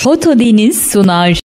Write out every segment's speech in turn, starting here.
Fotodeniz sunar.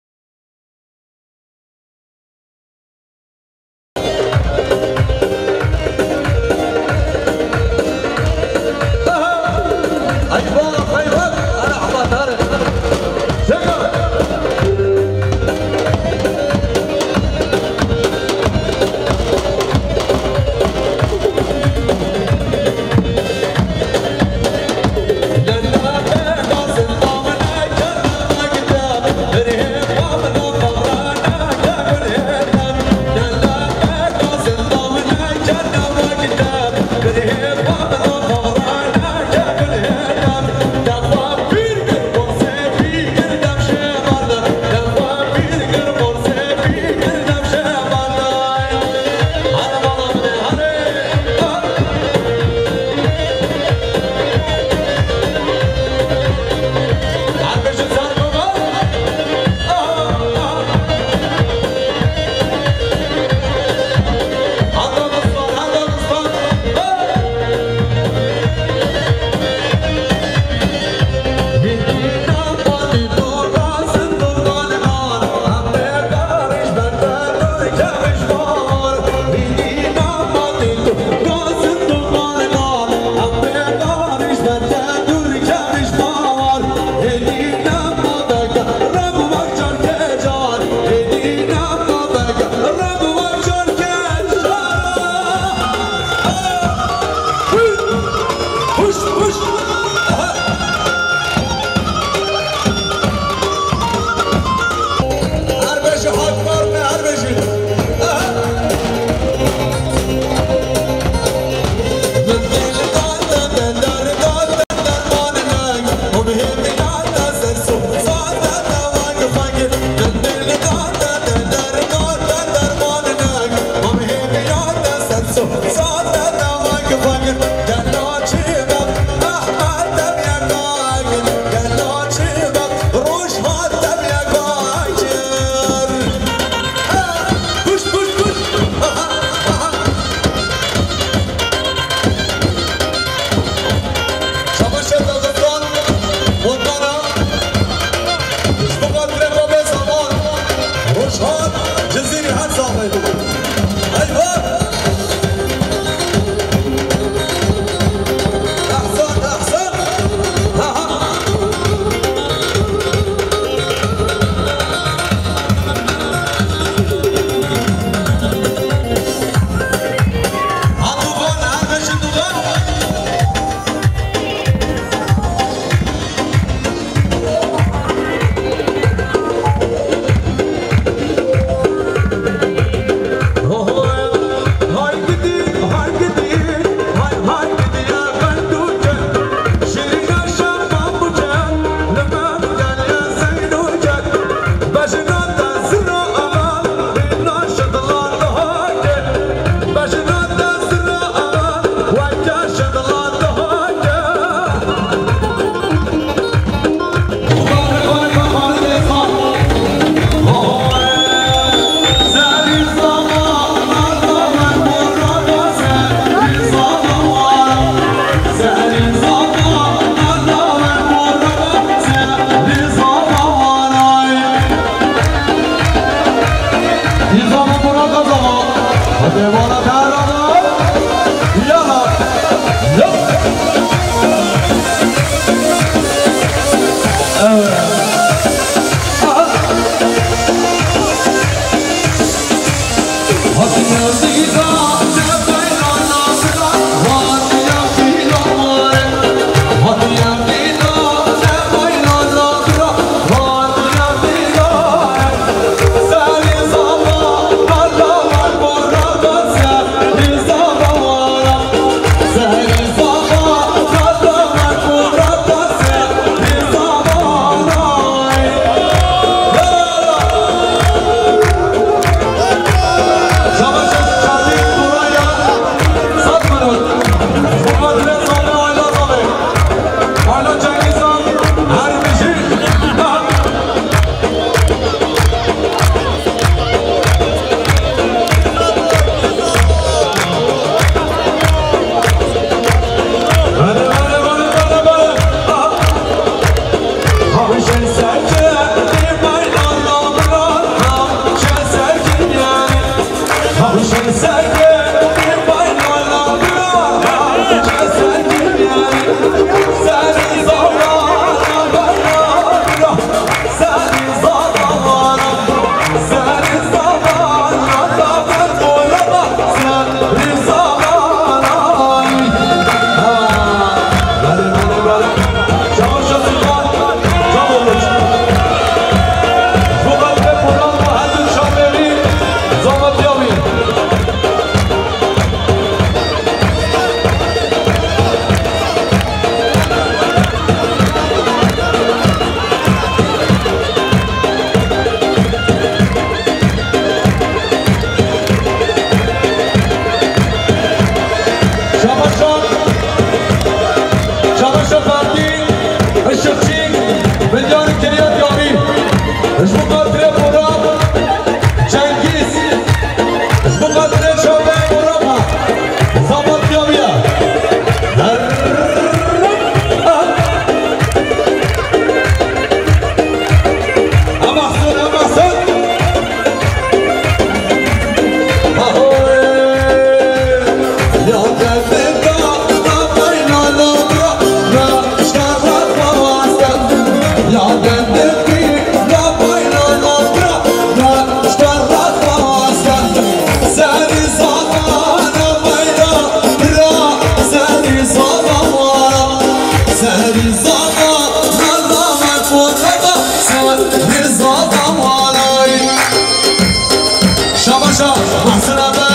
شباشا محسن ابا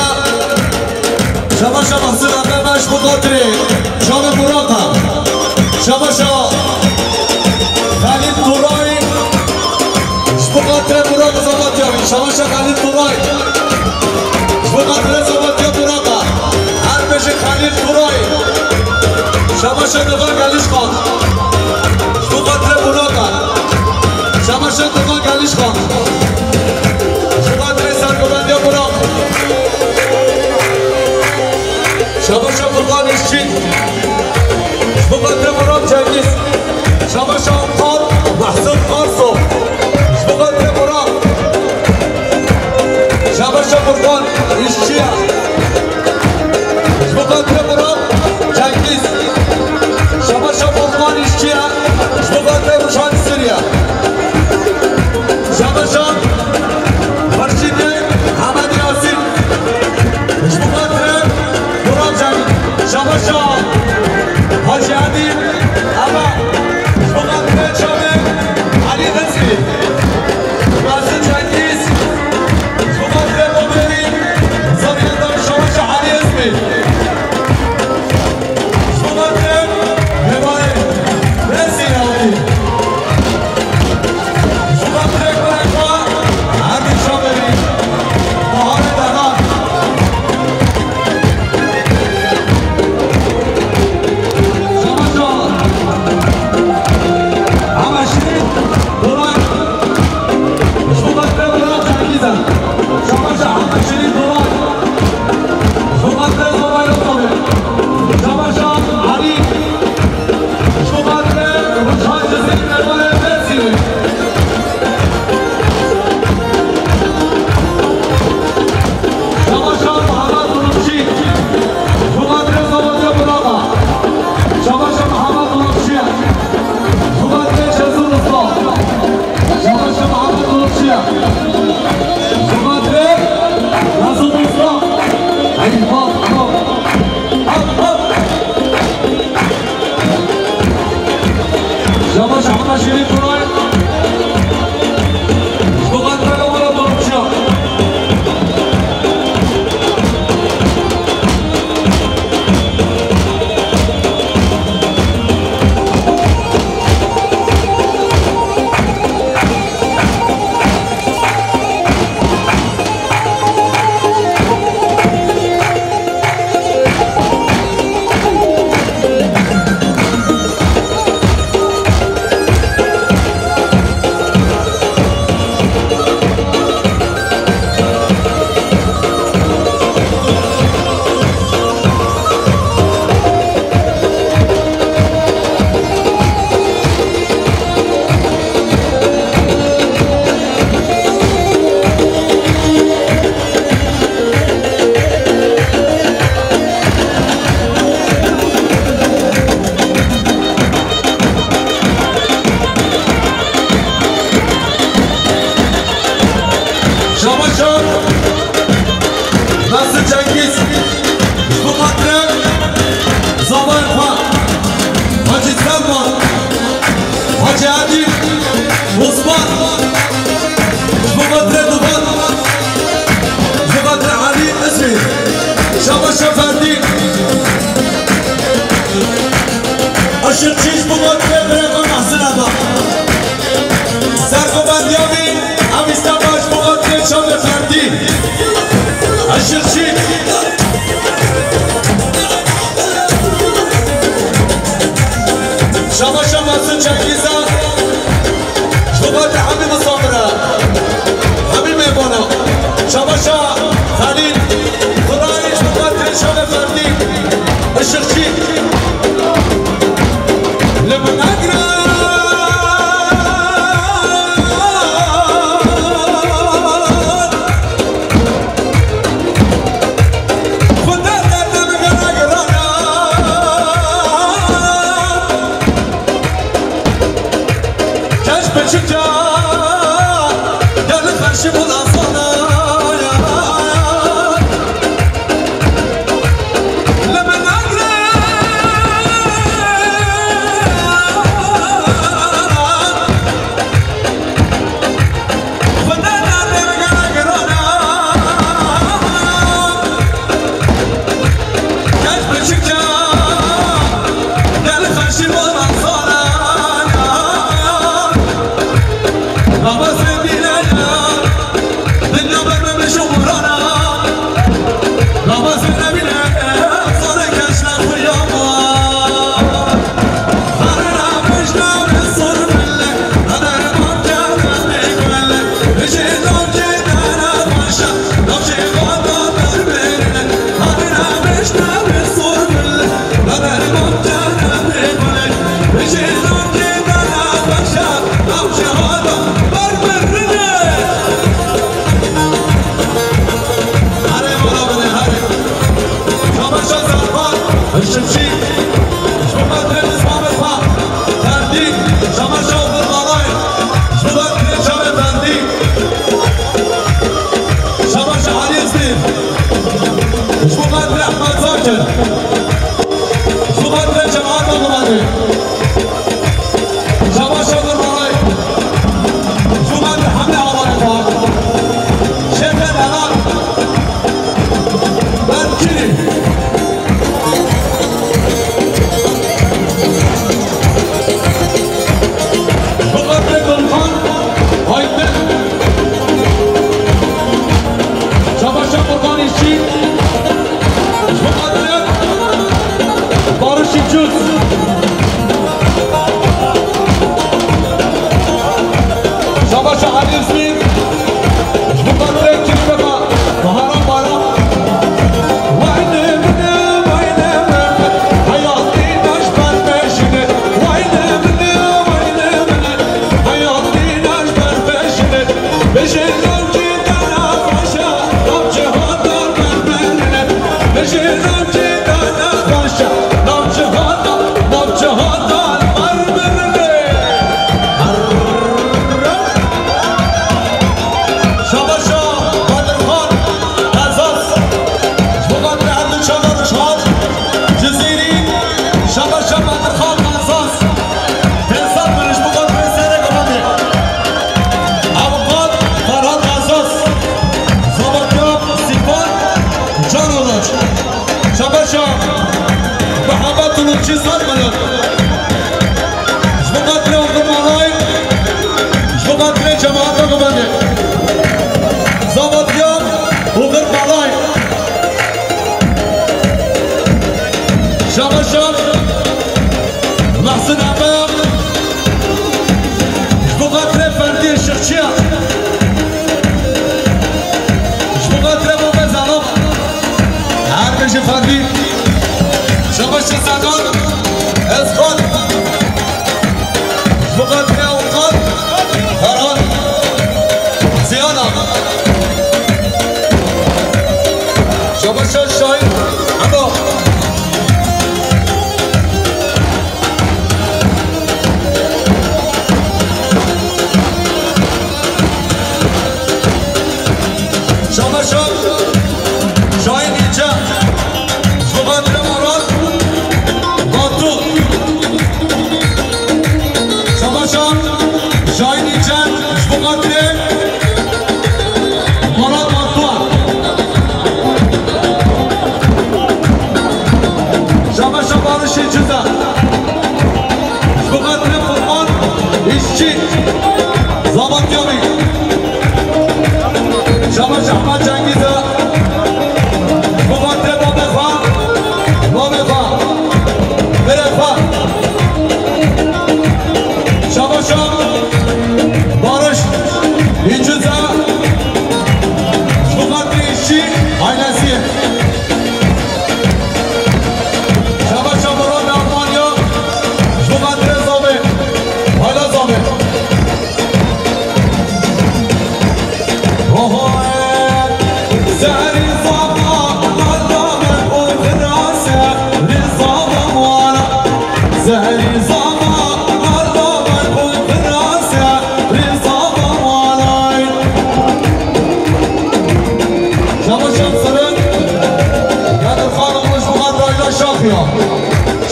شباشا محسن ابا مش بخاطري شام براقة شباشا خالد توراي مش بخاطري براقة زباطيا شباشا خالد توراي مش بخاطري زباطيا براقة هربشي خالد توراي شباشا دقا قاليش خان مش بخاطري براقة شباشا دقا قاليش خان شباشا فرقان الشين شبقت مرام جنگيز شباشا أمطار محسن قرصو شبقت مرام شباشا فرقان الشيع شبقت مرام جنگيز شباشا فرقان الشيع شبقت روشان سوريا شباشا فرشيدي حمد ياسين شبقت شباشا حاجي عدي أبا شبقات بيت شامل علي غزي مازن جنگيز شبقات بيت مبيري صديق دار شباشا علي اسمي شبقات بيت هباي رسي ناوي شبقات بيت برقوا عدي شاملي مهار دهان شباشا محسن جنگيزا شبات حبيب الصامرة حبيب ميبانا شباشا خليل قرائي شبات شباب فردي الشرشي لمن أقرأ شباشا علي زمين جبوكا تريك كيفما مهارا مهارا وين مني وين مني حياتي نجبر بشني وين مني وين مني حياتي نجبر بشني بشنو جيت انا باشا نبجي هذا مرمني بشنو جيت انا باشا نبجي هذا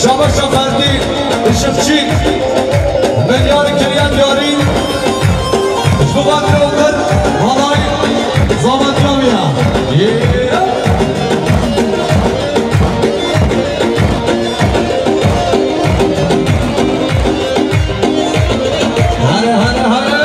شباشا فردي الشفشي مليار كريان يارين جبوغات روكر هلاي زامت يوميا هلا هلا هلا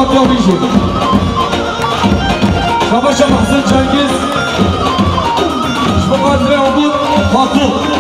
زاماتیا بیشی شباش محسن چنگیز شما قدر عبود خاطو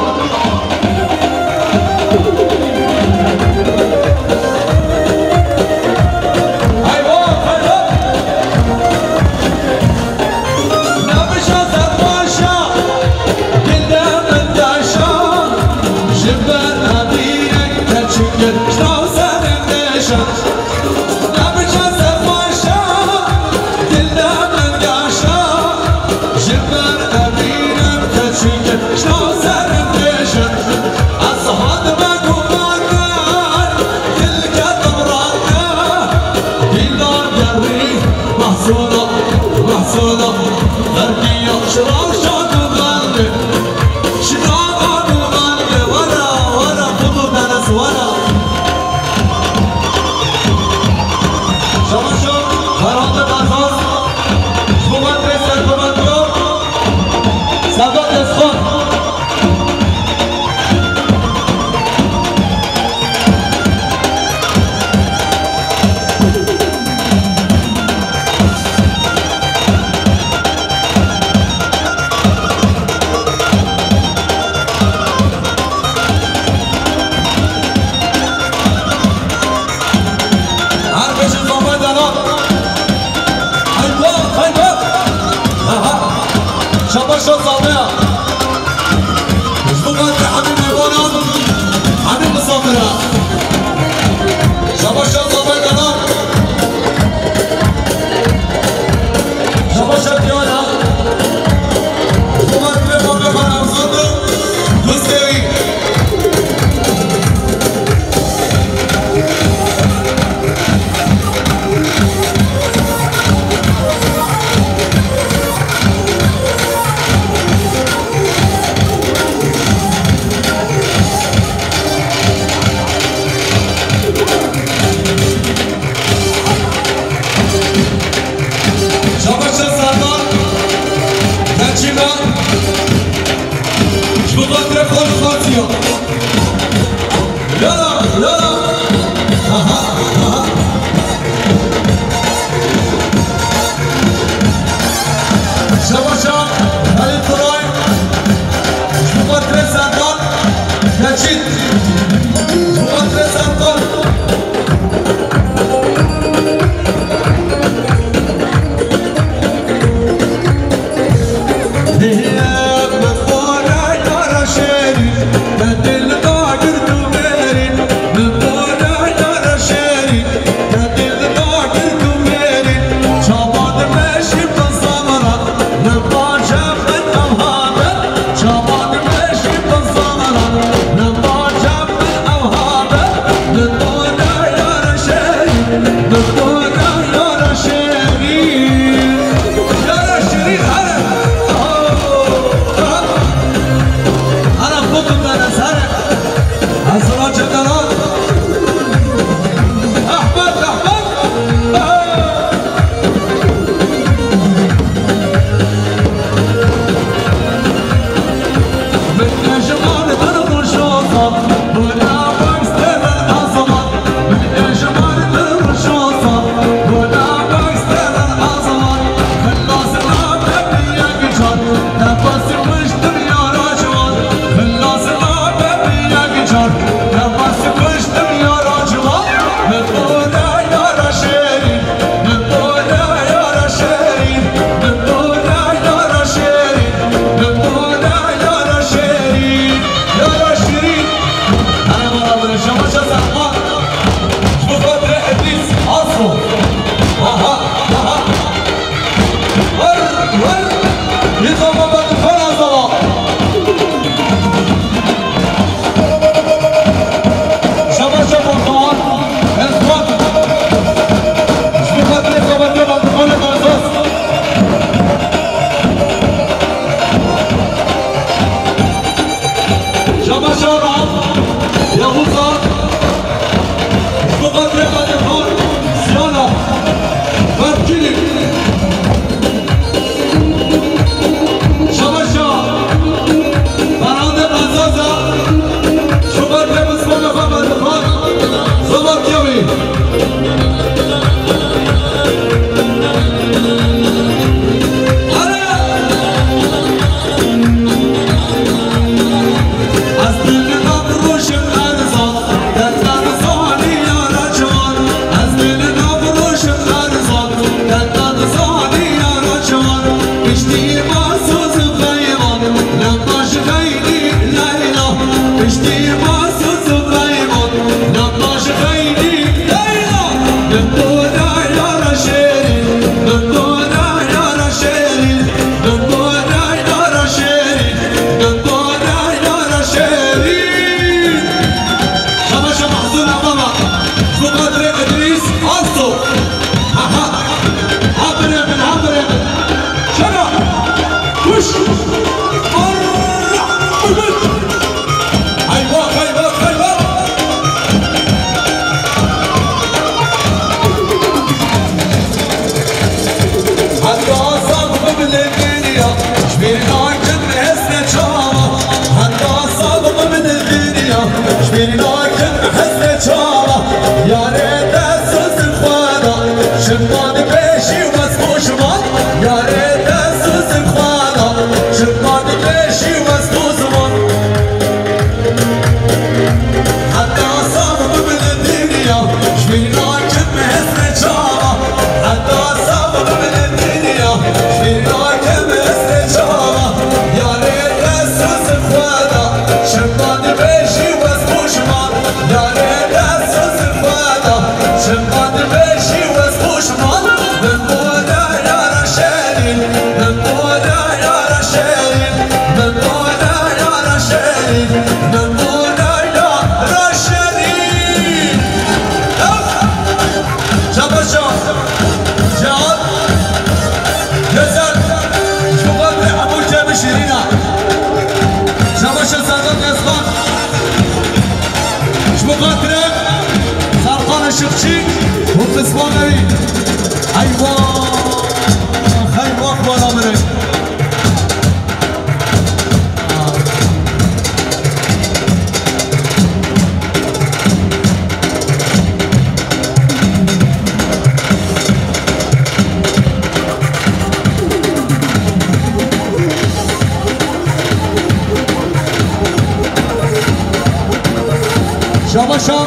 شاباشا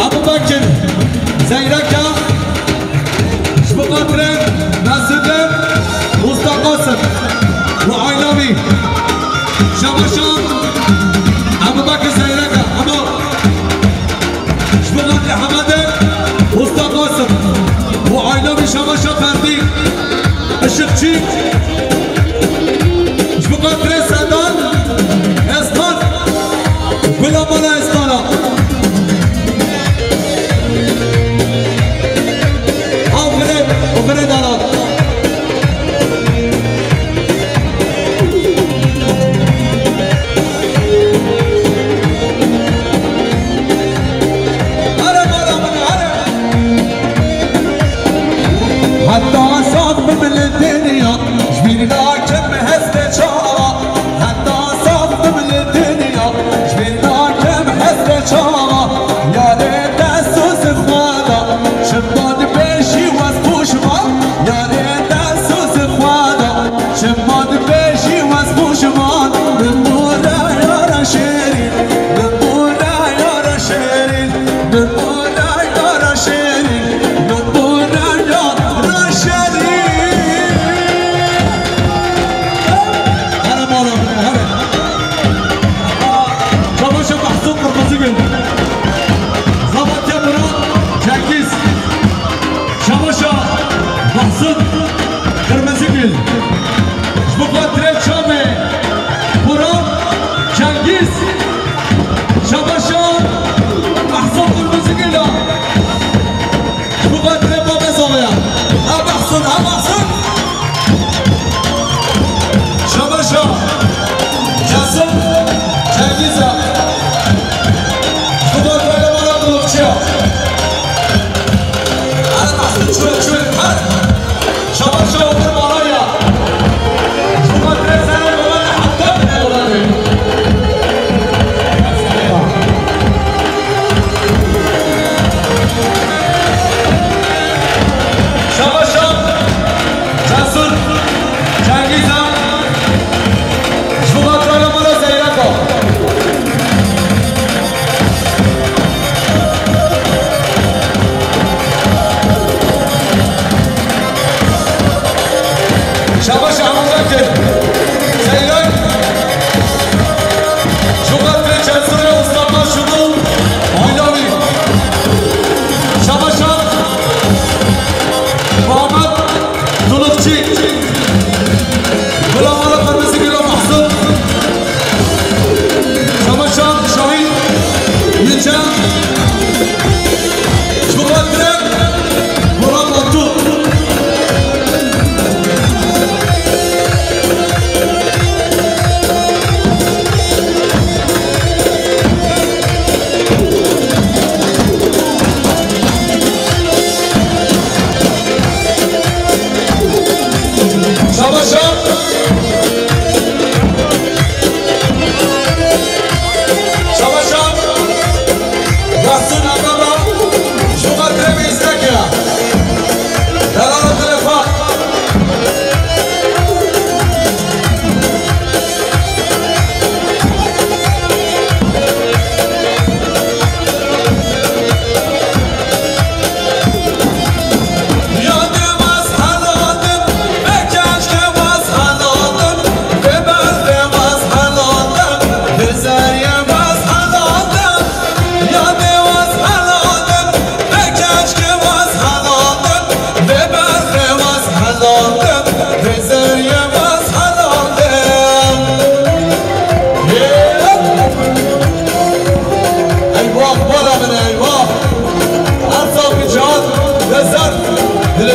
ابو بکر زیرکا شبقاترن ناسدن وسطا قاسم وعيلامي شاباشا ابو بکر زیرکا ابو شبقاتر حماده وسطا قاسم وعيلامي شاباشا فردي الشقشي شبقاتر سادان اسطان ولا ملا استانا وفرد على حتى صعب من الدنيا جبينا كم هزة شعرة حتى صعب من الدنيا جبينا كم هزة شعرة يا ريت أسوس إخوانا شمال بيشي واسبوش ما يا ريت أسوس إخوانا شمال بيشي واسبوش ما نمونا يا رشيرين نمونا يا رشيرين نمونا يا رشيرين نمونا يا رشيرين هلا مولا هلا شباشا محسوب قرمزيقل ضبط يا مراد جاكيس شباشا محسوب قرمزيقل شبقات ريد شامي مراد جاكيس شباشا محسوب قرمزيقل شبقات ريد بابا زاوية محسن محسن شباشا جاسم جاكيسا شبقات ريد مراد بلوكشيا أنا محسن شوي شوي شباشا وفي مرايا شبقات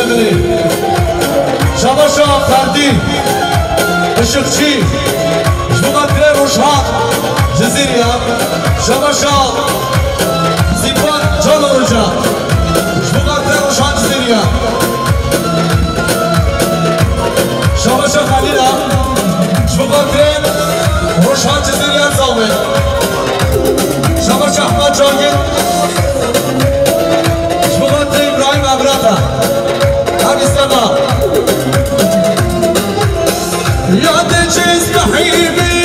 بدري شباشا فردي اشقچی جبوغاتره روشهات جزیریا شباشا زیبان جان روشا جبوغاتره روشهات جزیریا شباشا خلیلا جبوغاتره روشهات جزیریا زاوه شباشا احمد جانگل جبوغاتره ابراهیم ابراتا همیستانا یاد چیز بحیبی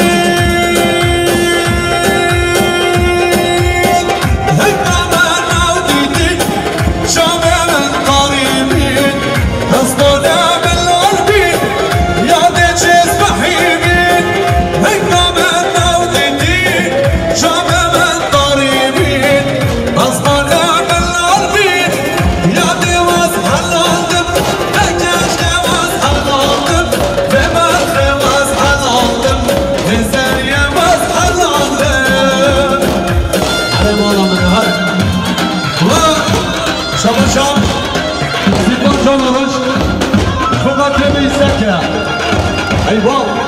أيوة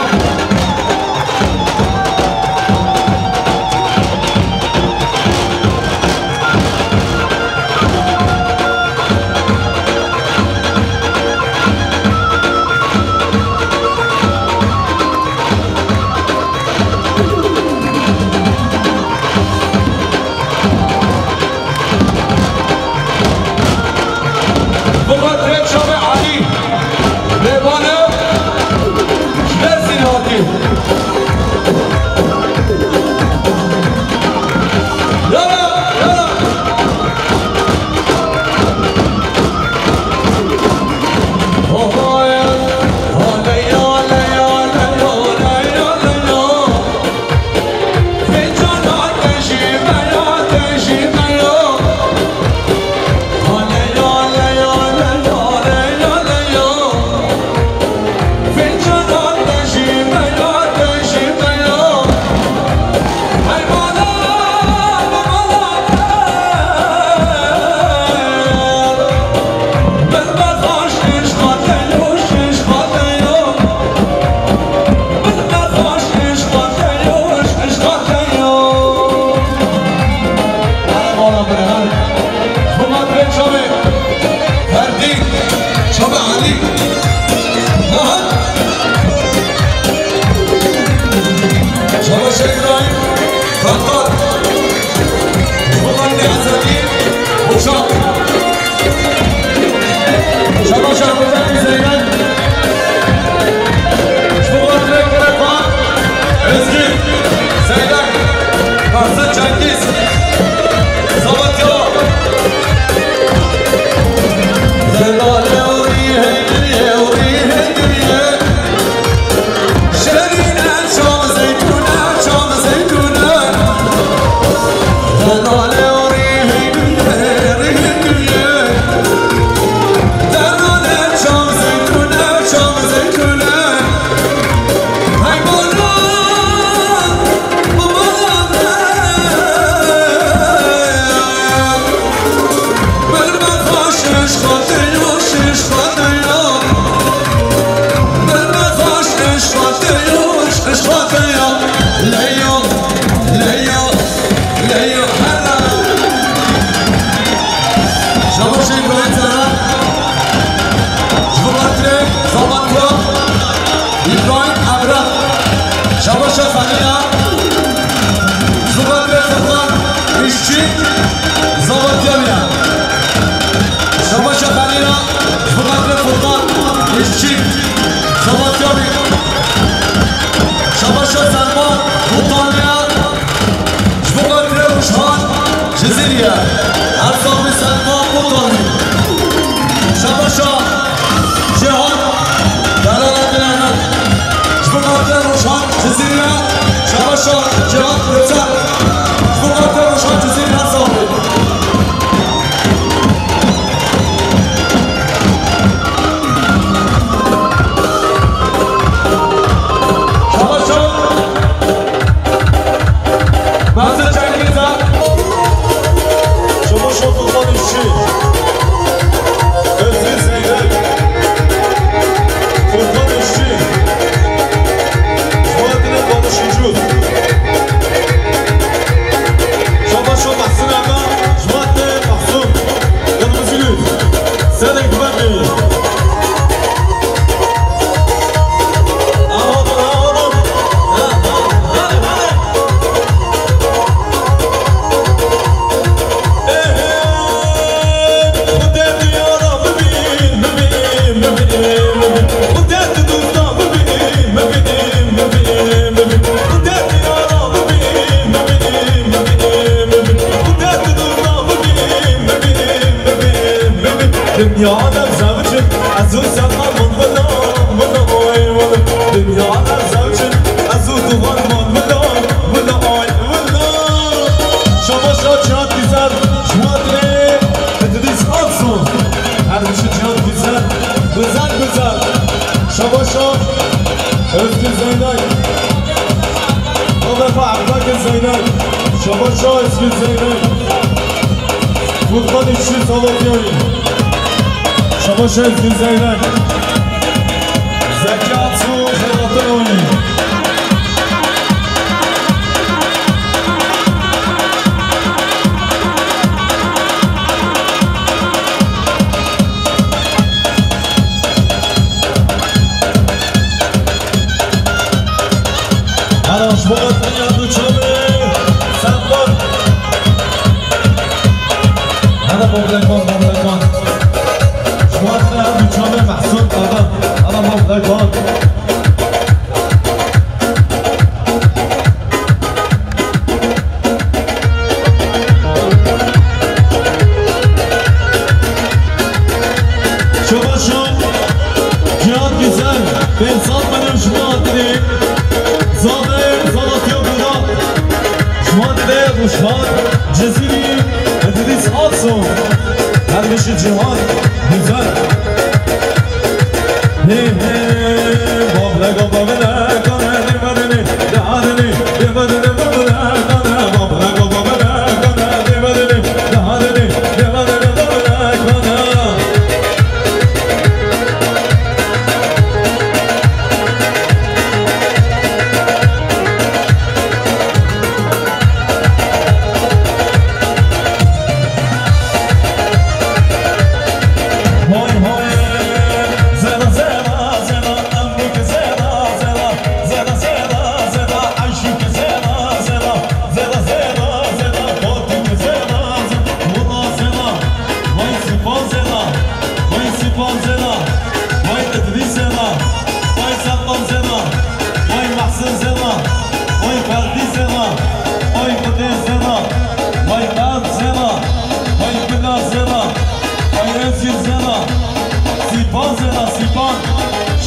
شما شما Dünyada zavcın azu zaman valla valla dünyada zavcın azu duvar valla ay valla şamaşa çok güzel şuadre dediniz olsun her şey çok güzel güzel şamaşa Özgür Zeynep Ola Fahrak Zeynep şamaşa Özgür Zeynep Kurban işi salonyoyu Şamaşa Özgür Zeynep Zekat su Zeynep'ten oynayın Araş boğazın yanı çöme Sen var Hadi boblekan شواتنا بچامه محسون قدم انا مبلغان شما شون جهاد güzel ben salmanım şuma adını zabe zalatıyor burada şuma adını uşman ceziri ediniz alsın kardeşi cihan güzel hey hey babla babla kana demadeni dahadeni demadeni babla kana babla babla kana demadeni dahadeni demadeni babla kana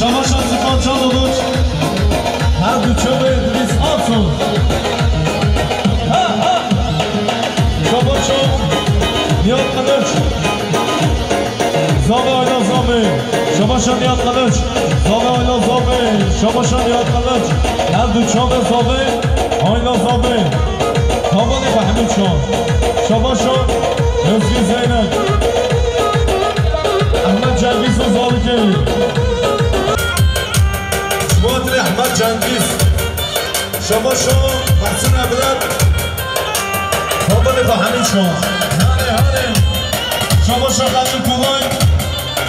Şamaşa Sipan Çalılıç her bütçeme ediniz atın Şamaşa Nihat Kılıç Zabe Ayla Zabe Şamaşa Nihat Kılıç Zabe Ayla Zabe Şamaşa Nihat Kılıç her bütçeme Zabe Ayla Zabe Tabanı Fahmi Çan Şamaşa Özgür Zeynep Ahmet Cengiz Özalikevi Şubatlı Ahmet Cengiz Şamaşa Mahsun Ebret Tabanı Fahmi Çan Hani Şamaşa Kadir Kulay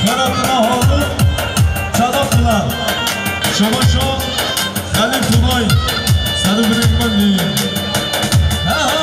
Ferhatına Halı Çadaptılar Şamaşa Kadir Kulay Seni bırakman değil Şamaşa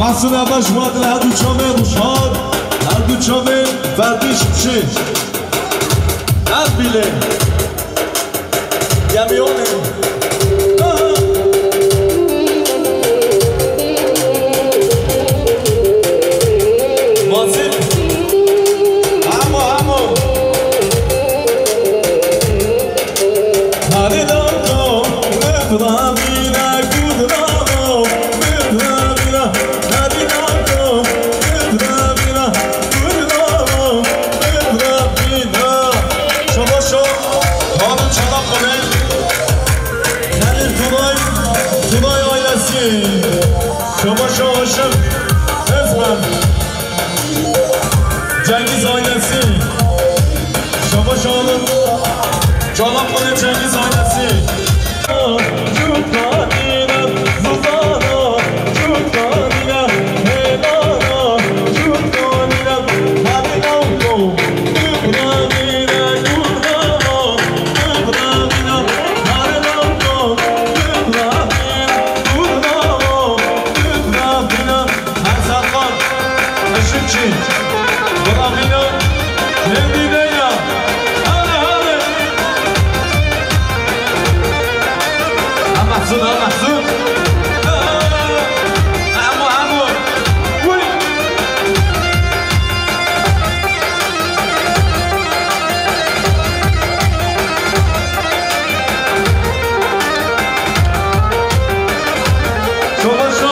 محسن عباس اومد هر دو چامه خوشحال هر دو چامه فردیش چه هر بیله گمیانه شما شاهشم اسمم جنگیز آینسی شما شاهدم جانم کنه